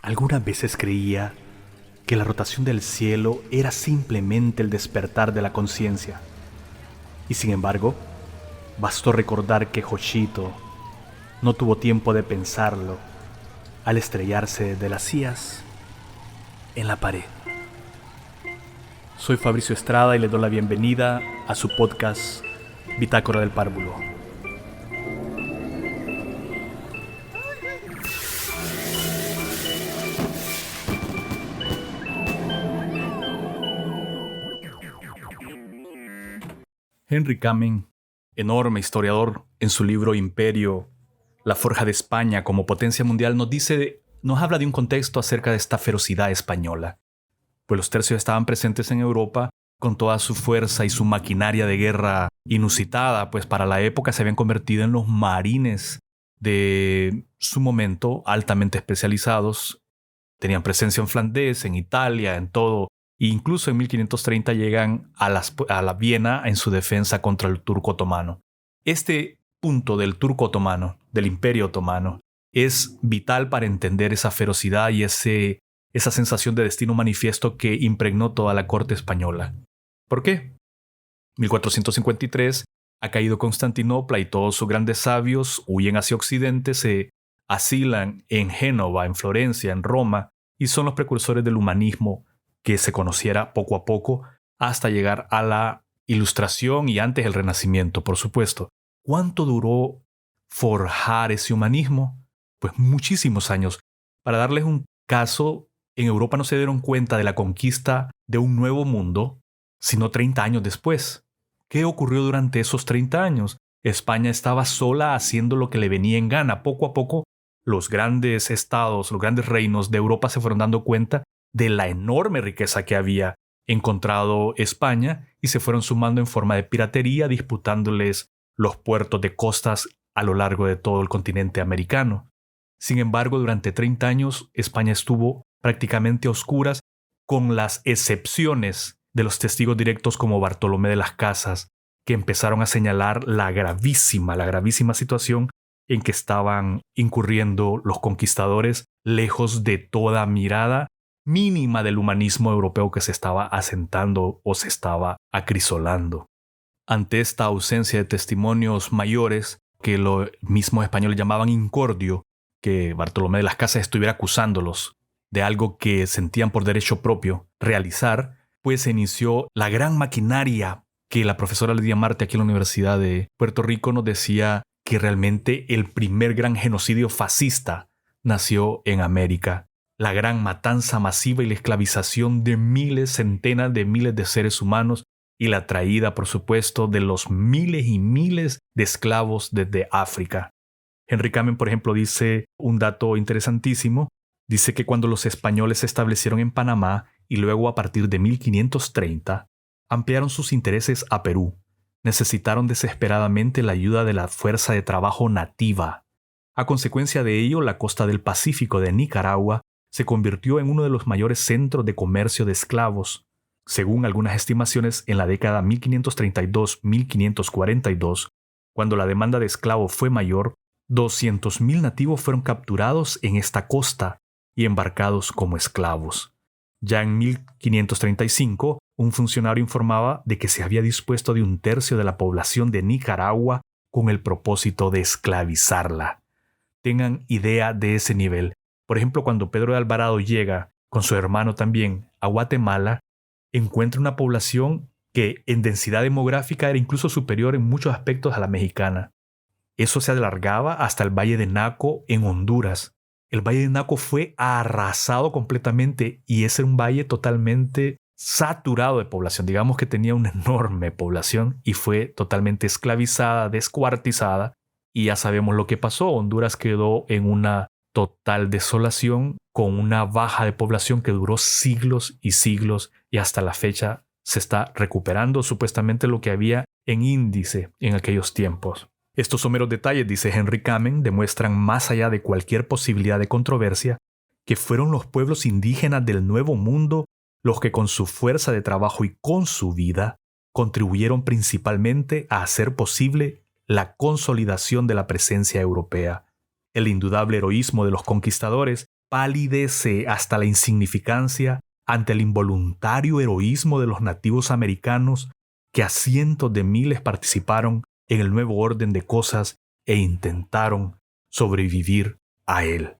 Algunas veces creía que la rotación del cielo era simplemente el despertar de la conciencia. Y sin embargo, bastó recordar que Jochito no tuvo tiempo de pensarlo al estrellarse de las sillas en la pared. Soy Fabricio Estrada y le doy la bienvenida a su podcast Bitácora del Párvulo. Henry Kamen, enorme historiador, en su libro Imperio, la forja de España como potencia mundial, nos habla de un contexto acerca de esta ferocidad española. Pues los tercios estaban presentes en Europa con toda su fuerza y su maquinaria de guerra inusitada, pues para la época se habían convertido en los marines de su momento, altamente especializados. Tenían presencia en Flandes, en Italia, en todo. E incluso en 1530 llegan a la Viena en su defensa contra el turco otomano. Este punto del turco otomano, del imperio otomano, es vital para entender esa ferocidad y esa sensación de destino manifiesto que impregnó toda la corte española. ¿Por qué? 1453 ha caído Constantinopla y todos sus grandes sabios huyen hacia Occidente, se asilan en Génova, en Florencia, en Roma, y son los precursores del humanismo que se conociera poco a poco hasta llegar a la Ilustración y antes el Renacimiento, por supuesto. ¿Cuánto duró forjar ese humanismo? Pues muchísimos años. Para darles un caso, en Europa no se dieron cuenta de la conquista de un nuevo mundo, sino 30 años después. ¿Qué ocurrió durante esos 30 años? España estaba sola haciendo lo que le venía en gana. Poco a poco, los grandes estados, los grandes reinos de Europa se fueron dando cuenta de la enorme riqueza que había encontrado España y se fueron sumando en forma de piratería, disputándoles los puertos de costas a lo largo de todo el continente americano. Sin embargo, durante 30 años, España estuvo prácticamente a oscuras, con las excepciones de los testigos directos como Bartolomé de las Casas, que empezaron a señalar la gravísima situación en que estaban incurriendo los conquistadores, lejos de toda mirada mínima del humanismo europeo que se estaba asentando o se estaba acrisolando. Ante esta ausencia de testimonios mayores, que los mismos españoles llamaban incordio, que Bartolomé de las Casas estuviera acusándolos de algo que sentían por derecho propio realizar, pues se inició la gran maquinaria que la profesora Lidia Marte aquí en la Universidad de Puerto Rico nos decía que realmente el primer gran genocidio fascista nació en América. La gran matanza masiva y la esclavización de miles, centenas de miles de seres humanos y la traída, por supuesto, de los miles y miles de esclavos desde África. Henry Kamen, por ejemplo, dice un dato interesantísimo. Dice que cuando los españoles se establecieron en Panamá y luego a partir de 1530 ampliaron sus intereses a Perú, necesitaron desesperadamente la ayuda de la fuerza de trabajo nativa. A consecuencia de ello, la costa del Pacífico de Nicaragua se convirtió en uno de los mayores centros de comercio de esclavos. Según algunas estimaciones, en la década 1532-1542, cuando la demanda de esclavos fue mayor, 200,000 nativos fueron capturados en esta costa y embarcados como esclavos. Ya en 1535, un funcionario informaba de que se había dispuesto de 1/3 de la población de Nicaragua con el propósito de esclavizarla. Tengan idea de ese nivel. Por ejemplo, cuando Pedro de Alvarado llega, con su hermano también, a Guatemala, encuentra una población que en densidad demográfica era incluso superior en muchos aspectos a la mexicana. Eso se alargaba hasta el Valle de Naco en Honduras. El Valle de Naco fue arrasado completamente y ese era un valle totalmente saturado de población. Digamos que tenía una enorme población y fue totalmente esclavizada, descuartizada. Y ya sabemos lo que pasó. Honduras quedó en una total desolación con una baja de población que duró siglos y siglos y hasta la fecha se está recuperando supuestamente lo que había en índice en aquellos tiempos. Estos someros detalles, dice Henry Kamen, demuestran más allá de cualquier posibilidad de controversia que fueron los pueblos indígenas del Nuevo Mundo los que con su fuerza de trabajo y con su vida contribuyeron principalmente a hacer posible la consolidación de la presencia europea. El indudable heroísmo de los conquistadores palidece hasta la insignificancia ante el involuntario heroísmo de los nativos americanos que a cientos de miles participaron en el nuevo orden de cosas e intentaron sobrevivir a él.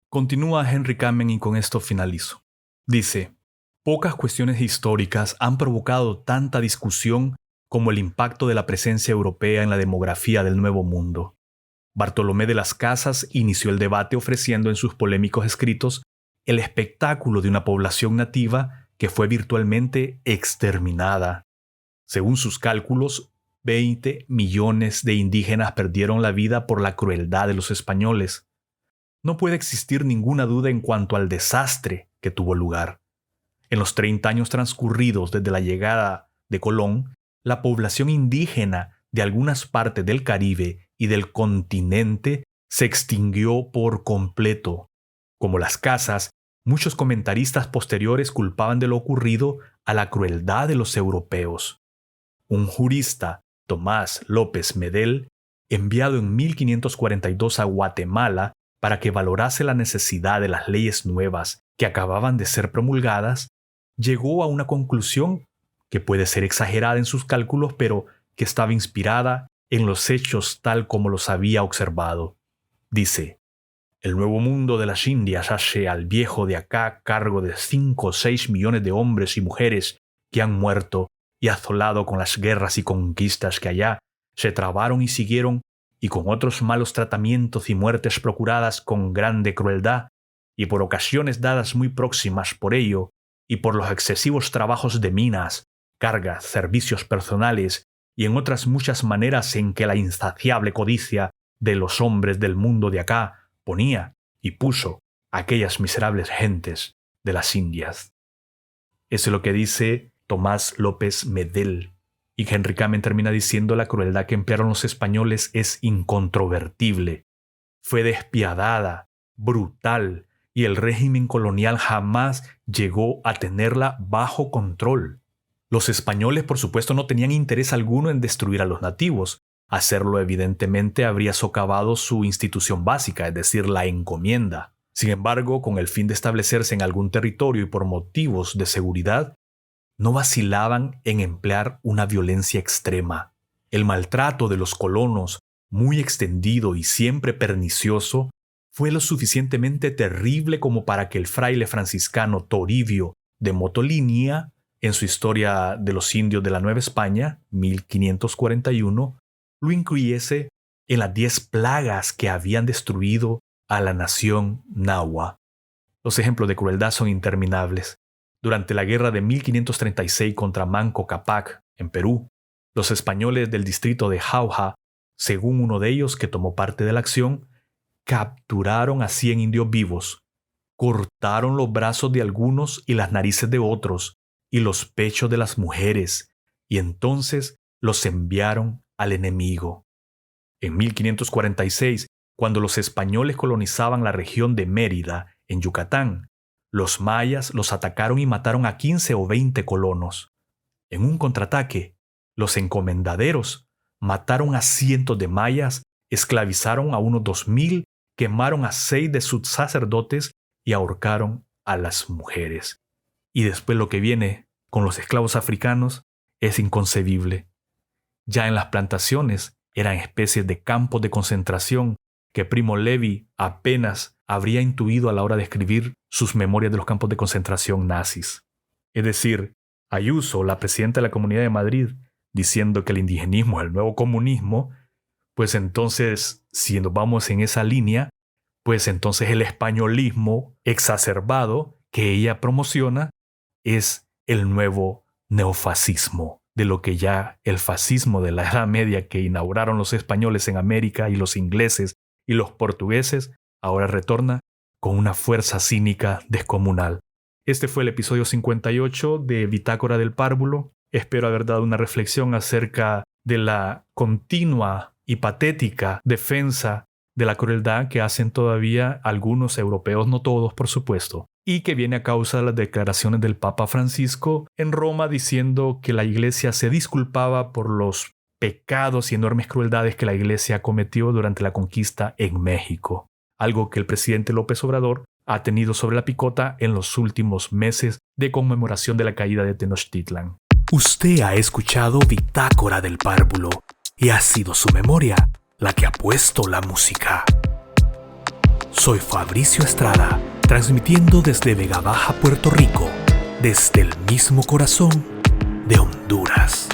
Continúa Henry Kamen y con esto finalizo. Dice, pocas cuestiones históricas han provocado tanta discusión como el impacto de la presencia europea en la demografía del Nuevo Mundo. Bartolomé de las Casas inició el debate ofreciendo en sus polémicos escritos el espectáculo de una población nativa que fue virtualmente exterminada. Según sus cálculos, 20 millones de indígenas perdieron la vida por la crueldad de los españoles. No puede existir ninguna duda en cuanto al desastre que tuvo lugar. En los 30 años transcurridos desde la llegada de Colón, la población indígena de algunas partes del Caribe y del continente se extinguió por completo. Como las Casas, muchos comentaristas posteriores culpaban de lo ocurrido a la crueldad de los europeos. Un jurista, Tomás López Medel, enviado en 1542 a Guatemala para que valorase la necesidad de las leyes nuevas que acababan de ser promulgadas, llegó a una conclusión que puede ser exagerada en sus cálculos, pero que estaba inspirada en los hechos tal como los había observado. Dice, el nuevo mundo de las Indias hace al viejo de acá cargo de 5 o 6 millones de hombres y mujeres que han muerto y asolado con las guerras y conquistas que allá se trabaron y siguieron, y con otros malos tratamientos y muertes procuradas con grande crueldad, y por ocasiones dadas muy próximas por ello, y por los excesivos trabajos de minas, cargas, servicios personales, y en otras muchas maneras en que la insaciable codicia de los hombres del mundo de acá ponía y puso a aquellas miserables gentes de las Indias. Eso es lo que dice Tomás López Medel. Y Henry Kamen termina diciendo la crueldad que emplearon los españoles es incontrovertible. Fue despiadada, brutal, y el régimen colonial jamás llegó a tenerla bajo control. Los españoles, por supuesto, no tenían interés alguno en destruir a los nativos. Hacerlo, evidentemente, habría socavado su institución básica, es decir, la encomienda. Sin embargo, con el fin de establecerse en algún territorio y por motivos de seguridad, no vacilaban en emplear una violencia extrema. El maltrato de los colonos, muy extendido y siempre pernicioso, fue lo suficientemente terrible como para que el fraile franciscano Toribio de Motolinia, en su Historia de los Indios de la Nueva España, 1541, lo incluyese en las 10 plagas que habían destruido a la nación nahua. Los ejemplos de crueldad son interminables. Durante la guerra de 1536 contra Manco Cápac, en Perú, los españoles del distrito de Jauja, según uno de ellos que tomó parte de la acción, capturaron a 100 indios vivos, cortaron los brazos de algunos y las narices de otros, y los pechos de las mujeres, y entonces los enviaron al enemigo. En 1546, cuando los españoles colonizaban la región de Mérida, en Yucatán, los mayas los atacaron y mataron a 15 o 20 colonos. En un contraataque, los encomendaderos mataron a cientos de mayas, esclavizaron a unos 2000, quemaron a 6 de sus sacerdotes y ahorcaron a las mujeres. Y después lo que viene con los esclavos africanos es inconcebible. Ya en las plantaciones eran especies de campos de concentración que Primo Levi apenas habría intuido a la hora de escribir sus memorias de los campos de concentración nazis. Es decir, Ayuso, la presidenta de la Comunidad de Madrid, diciendo que el indigenismo es el nuevo comunismo, pues entonces, si nos vamos en esa línea, pues entonces el españolismo exacerbado que ella promociona es el nuevo neofascismo, de lo que ya el fascismo de la Edad Media que inauguraron los españoles en América y los ingleses y los portugueses, ahora retorna con una fuerza cínica descomunal. Este fue el episodio 58 de Bitácora del Párvulo. Espero haber dado una reflexión acerca de la continua y patética defensa de la crueldad que hacen todavía algunos europeos, no todos por supuesto, y que viene a causa de las declaraciones del Papa Francisco en Roma diciendo que la Iglesia se disculpaba por los pecados y enormes crueldades que la Iglesia cometió durante la conquista en México, algo que el presidente López Obrador ha tenido sobre la picota en los últimos meses de conmemoración de la caída de Tenochtitlan. Usted ha escuchado Bitácora del Párvulo y ha sido su memoria la que ha puesto la música. Soy Fabricio Estrada, transmitiendo desde Vega Baja, Puerto Rico, desde el mismo corazón de Honduras.